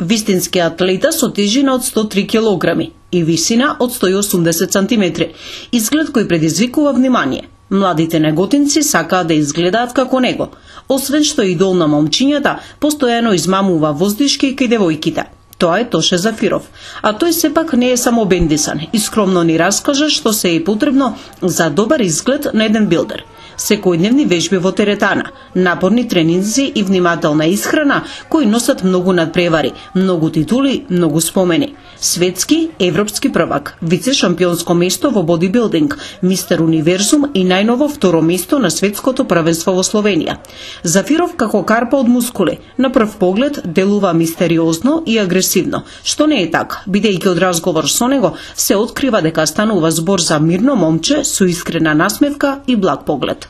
Вистински атлета со тежина од 103 килограми и висина од 180 сантиметри, изглед кој предизвикува внимание. Младите неготинци сакаат да изгледаат како него, освен што идол на момчињата, постојано измамува воздишки кај девојките. Тоа е Тоше Зафиров, а тој сепак не е само бендисан и скромно ни раскажа што се е потребно за добар изглед на еден билдер. Секојдневни вежби во теретана, напорни тренинзи и внимателна исхрана кои носат многу надпревари, многу титули, многу спомени. Светски, европски првак, вице-шампионско место во бодибилдинг, мистер универзум и најново второ место на светското првенство во Словенија. Зафиров како карпа од мускули, на прв поглед делува мистериозно и агресивно, што не е така, бидејќи од разговор со него се открива дека станува збор за мирно момче со искрена насмевка и благ поглед.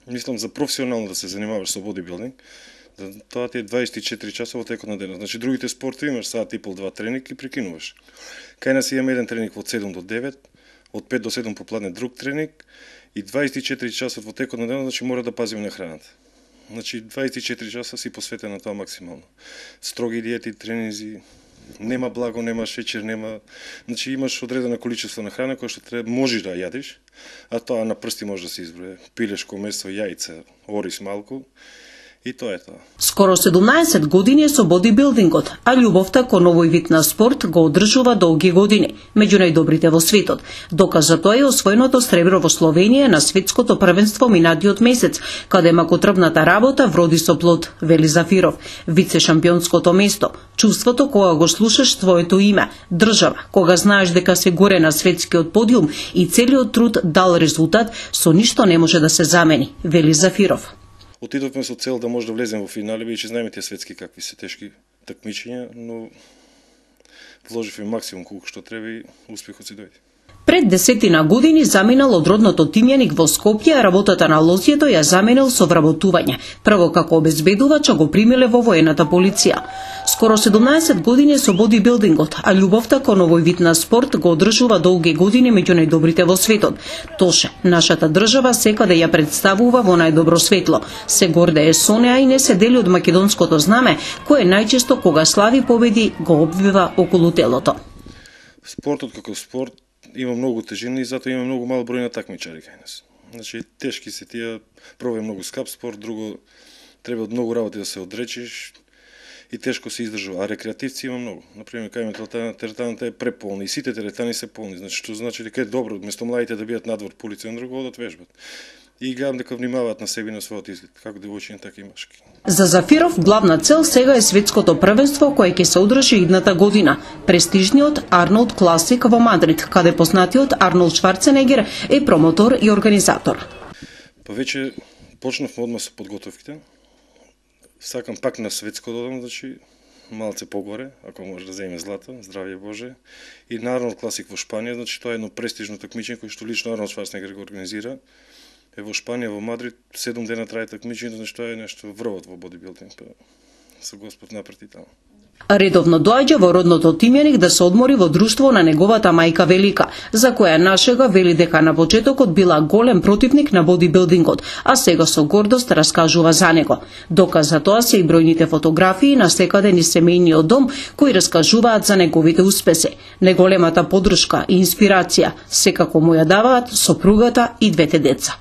Мислам за професионално да се занимаваш со бодибилдинг, тоа ти е 24 часа во текот на денот. Значи другите спортови имаш саат и пол, два тренинг и прекинуваш. Кај нас имаме еден тренинг од 7 до 9, од 5 до 7 попладне друг тренинг и 24 часа во текот на денот, значи мора да пазиме на храната. Значи 24 часа си посветен на тоа максимално. Строги диети, тренинзи, нема благо, нема шеќер, нема, значи имаш одредено количество на храна која што треба можеш да јадиш, а тоа на прсти може да се изброи. Пилешко месо, јајца, ориз малку. И тоа е тоа. Скоро 17 години е со бодибилдингот, а љубовта кон овој вид на спорт го одржува долги години, меѓу најдобрите во светот. Доказ за тоа е освоеното сребро во Словенија на светското првенство минатиот месец, каде макотрпната работа вроди со плод, вели Зафиров. Вице-шампионското место, чувството кога го слушаш твоето име, држава, кога знаеш дека се горе на светскиот подиум и целиот труд дал резултат, со ништо не може да се замени, вели Зафиров. Отидовме со цел да може да влезем во финале, бидејќи знаеме тие светски какви се тешки такмичења, но вложивме максимум колку што треба и успехот си дојде. Пред 10 години заминал од родното Тимјаник во Скопје, а работата на лозјето ја заменил со вработување. Прво како обезбедувач, а го примиле во воената полиција. Скоро 17 години со бодибилдингот, а љубовта кон овој вид на спорт го одржува долги години меѓу најдобрите во светот. Тоше, нашата држава секаде ја представува во најдобро светло. Се гордее со неа и не се дели од македонското знаме, кое најчесто кога слави победи го обвива околу телото. Спортот како спорт има многу тежини и затоа има многу мал број на такмичари кај нас. Значи тешки се тие, прво е многу скап спорт, друго треба од многу работи да се одречиш и тешко се издржува, а рекреативци има многу. Например, кај ме теретаната е преполна и сите теретани се полни, значи што значи дека е добро, вместо младите да бидат надвор по улица, на друго одат вежбат. И гледам дека внимаваат на себе и на својот изглед, како девојчиња, така и машки. За Зафиров главна цел сега е светското првенство кое ќе се одржи идната година. Престижниот Арнолд Класик во Мадрид, каде познатиот Арнолд Шварценегер е промотор и организатор. Па веќе почнавме одма со подготовките. Сакам пак на светско додам, значи малце погоре, ако може да земе злато, здравје Боже. И на Арнолд Класик во Шпанија, значи тоа е едно престижно такмичење кој што лично Арнолд Шварценегер го организира. Е во Шпанија, во Мадрид, 7 дена трае такмичењето, значи тоа е нешто врвот во бодибилдинг, па со Господ напред таму. Редовно доаѓа во родното Тимјаник да се одмори во друштво на неговата мајка Велика, за која нашега вели дека на почетокот била голем противник на бодибилдингот, а сега со гордост раскажува за него. Доказ за тоа се и бројните фотографии на секаде низ семејниот дом кои раскажуваат за неговите успеси. Неголемата поддршка и инспирација секако му ја даваат сопругата и двете деца.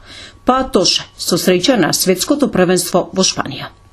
Па Тоше, со среќа на светското првенство во Шпанија.